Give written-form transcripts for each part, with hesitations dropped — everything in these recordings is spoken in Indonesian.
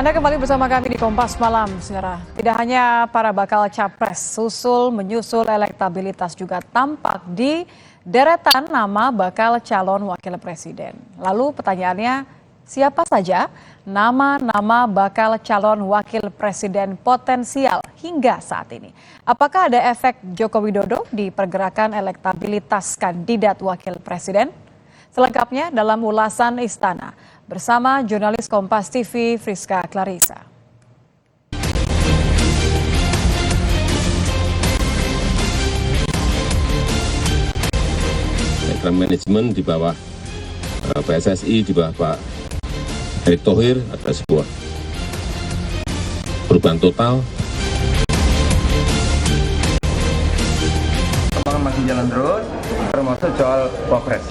Anda kembali bersama kami di Kompas Malam, saudara. Tidak hanya para bakal capres, menyusul elektabilitas juga tampak di deretan nama bakal calon wakil presiden. Lalu pertanyaannya, siapa saja nama-nama bakal calon wakil presiden potensial hingga saat ini? Apakah ada efek Joko Widodo di pergerakan elektabilitas kandidat wakil presiden? Selengkapnya dalam ulasan Istana bersama jurnalis Kompas TV Friska Clarissa. Manajemen di bawah PSSI, di bawah Pak Erick Thohir ada sebuah perubahan total. Masih jalan terus, termasuk soal Wapres.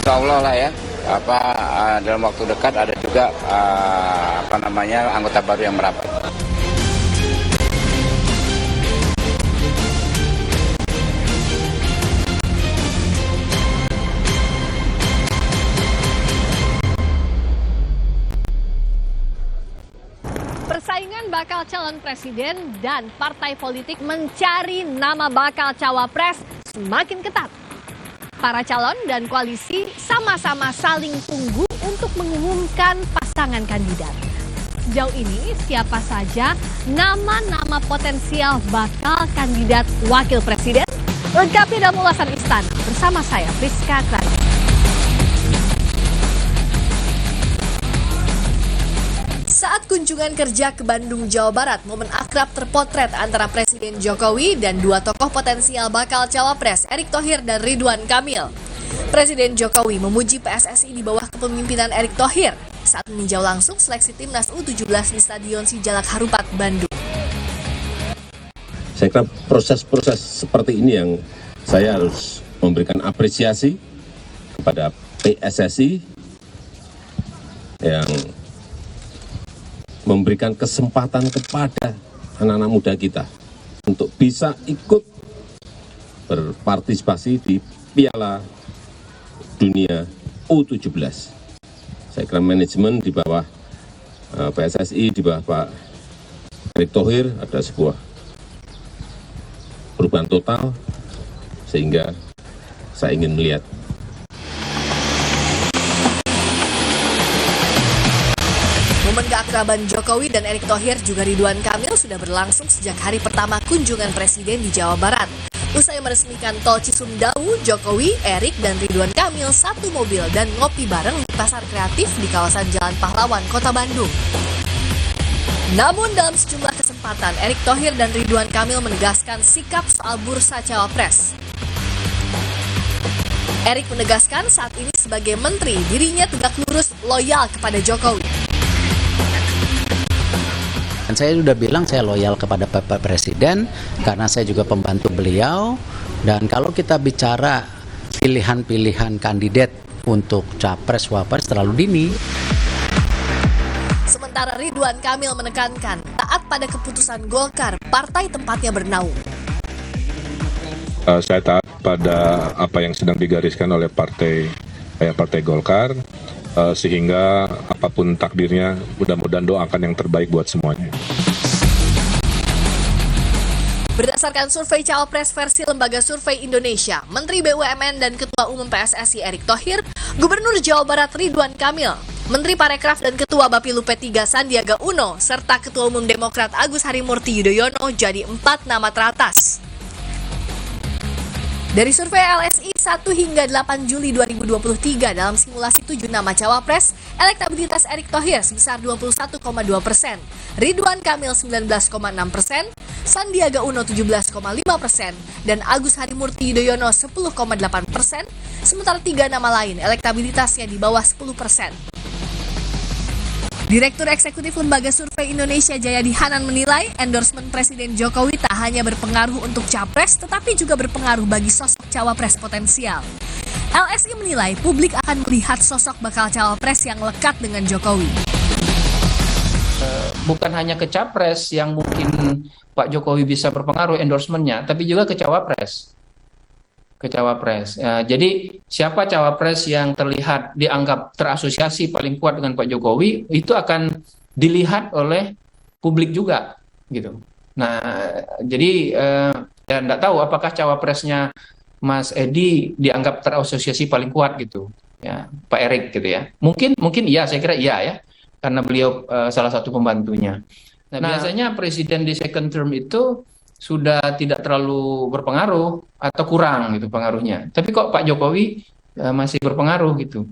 Insya Allah lah ya, dalam waktu dekat ada juga anggota baru yang merapat. Persaingan bakal calon presiden dan partai politik mencari nama bakal cawapres semakin ketat. Para calon dan koalisi sama-sama saling tunggu untuk mengumumkan pasangan kandidat. Sejauh ini siapa saja nama-nama potensial bakal kandidat wakil presiden? Lengkapnya dalam ulasan Istana bersama saya Friska Clarissa. Saat kunjungan kerja ke Bandung, Jawa Barat, momen akrab terpotret antara Presiden Jokowi dan dua tokoh potensial bakal cawapres, Erick Thohir dan Ridwan Kamil. Presiden Jokowi memuji PSSI di bawah kepemimpinan Erick Thohir saat meninjau langsung seleksi timnas U17 di Stadion Sijalak Harupat, Bandung. Saya kira proses-proses seperti ini yang saya harus memberikan apresiasi kepada PSSI yang memberikan kesempatan kepada anak-anak muda kita untuk bisa ikut berpartisipasi di Piala Dunia U17. Saya kira manajemen di bawah PSSI, di bawah Pak Erick Thohir ada sebuah perubahan total sehingga saya ingin melihat Momen keakraban Jokowi dan Erick Thohir juga Ridwan Kamil sudah berlangsung sejak hari pertama kunjungan Presiden di Jawa Barat. Usai meresmikan tol Cisumdawu, Jokowi, Erick, dan Ridwan Kamil satu mobil dan ngopi bareng di pasar kreatif di kawasan Jalan Pahlawan, Kota Bandung. Namun dalam sejumlah kesempatan, Erick Thohir dan Ridwan Kamil menegaskan sikap soal bursa cawapres. Erick menegaskan saat ini sebagai menteri, dirinya tegak lurus loyal kepada Jokowi. Dan saya sudah bilang saya loyal kepada Bapak Presiden karena saya juga pembantu beliau. Dan kalau kita bicara pilihan-pilihan kandidat untuk capres wapres terlalu dini. Sementara Ridwan Kamil menekankan taat pada keputusan Golkar, partai tempatnya bernaung. Saya taat pada apa yang sedang digariskan oleh partai Golkar, sehingga apapun takdirnya, mudah-mudahan doakan yang terbaik buat semuanya. Berdasarkan survei Cawapres versi Lembaga Survei Indonesia, Menteri BUMN dan Ketua Umum PSSI Erick Thohir, Gubernur Jawa Barat Ridwan Kamil, Menteri Parekraf dan Ketua Bapilu P3 Sandiaga Uno, serta Ketua Umum Demokrat Agus Harimurti Yudhoyono jadi 4 nama teratas. Dari survei LSI 1 hingga 8 Juli 2023 dalam simulasi 7 nama cawapres, elektabilitas Erick Thohir sebesar 21,2%, Ridwan Kamil 19,6%, Sandiaga Uno 17,5%, dan Agus Harimurti Yudhoyono 10,8%, sementara 3 nama lain elektabilitasnya di bawah 10%. Direktur Eksekutif Lembaga Survei Indonesia Jayadi Hanan menilai endorsement Presiden Jokowi tak hanya berpengaruh untuk capres, tetapi juga berpengaruh bagi sosok cawapres potensial. LSI menilai publik akan melihat sosok bakal cawapres yang lekat dengan Jokowi. Bukan hanya ke capres yang mungkin Pak Jokowi bisa berpengaruh endorsementnya, tapi juga ke cawapres. ke cawapres. Jadi siapa cawapres yang terlihat dianggap terasosiasi paling kuat dengan Pak Jokowi itu akan dilihat oleh publik juga, gitu. Nah, jadi ya nggak tahu apakah cawapresnya Mas Edi dianggap terasosiasi paling kuat gitu, ya Pak Erik gitu ya. Mungkin iya, saya kira iya ya, karena beliau salah satu pembantunya. Nah, biasanya presiden di second term itu sudah tidak terlalu berpengaruh atau kurang gitu pengaruhnya. Tapi kok Pak Jokowi masih berpengaruh gitu.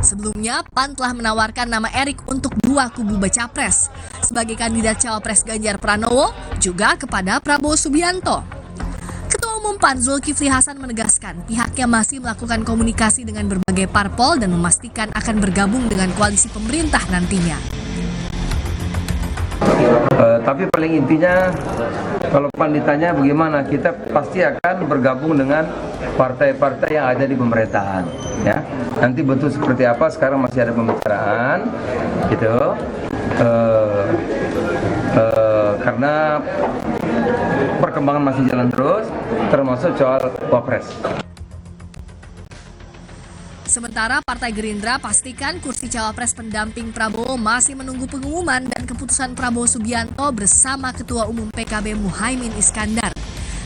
Sebelumnya, PAN telah menawarkan nama Erik untuk dua kubu baca pres sebagai kandidat cawapres Ganjar Pranowo juga kepada Prabowo Subianto. Ketua Umum PAN Zulkifli Hasan menegaskan pihaknya masih melakukan komunikasi dengan berbagai parpol dan memastikan akan bergabung dengan koalisi pemerintah nantinya. Tapi paling intinya, kalau PAN ditanya bagaimana, kita pasti akan bergabung dengan partai-partai yang ada di pemerintahan. Ya, nanti bentuk seperti apa sekarang masih ada pembicaraan, gitu. Karena perkembangan masih jalan terus, termasuk soal Wapres. Sementara Partai Gerindra pastikan kursi cawapres pendamping Prabowo masih menunggu pengumuman dan keputusan Prabowo Subianto bersama Ketua Umum PKB Muhaimin Iskandar.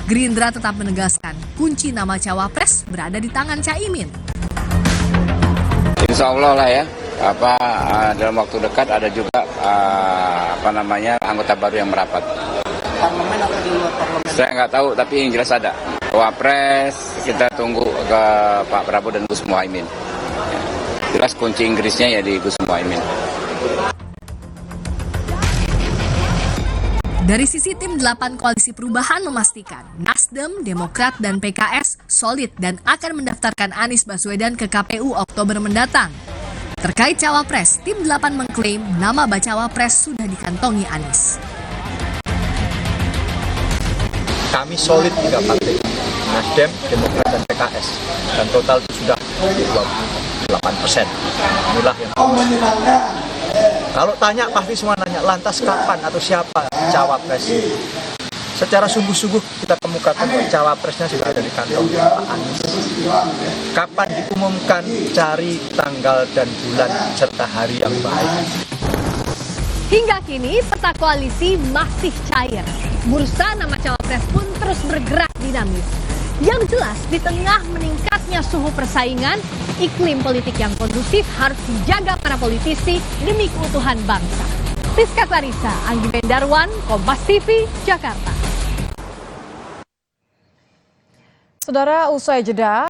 Gerindra tetap menegaskan kunci nama cawapres berada di tangan Caimin. Insya Allah lah ya, dalam waktu dekat ada juga anggota baru yang merapat. Parlemen atau di luar parlemen? Saya nggak tahu, tapi yang jelas ada. Wapres kita tunggu ke Pak Prabowo dan Gus Muhaimin. Jelas kunci Inggrisnya ya di Gus Muhaimin. Dari sisi tim 8 Koalisi Perubahan memastikan Nasdem, Demokrat, dan PKS solid dan akan mendaftarkan Anies Baswedan ke KPU Oktober mendatang. Terkait cawapres, tim 8 mengklaim nama bacawa pres sudah dikantongi Anies. Kami solid 3 partai, Nasdem, Demokrat, dan PKS, dan total itu sudah 28%. Inilah yang kalau tanya pasti semua nanya, lantas kapan atau siapa cawapres? Secara sungguh-sungguh kita kemukakan cawapresnya sudah ada di kantong Pak Anies. Kapan diumumkan, cari tanggal dan bulan serta hari yang baik. Hingga kini peta koalisi masih cair. Bursa nama cawapres pun terus bergerak dinamis. Yang jelas di tengah meningkatnya suhu persaingan, iklim politik yang kondusif harus dijaga para politisi demi keutuhan bangsa. Rizka Clarissa, Anggi Bendarwan, Kompas TV, Jakarta. Saudara, usai jeda.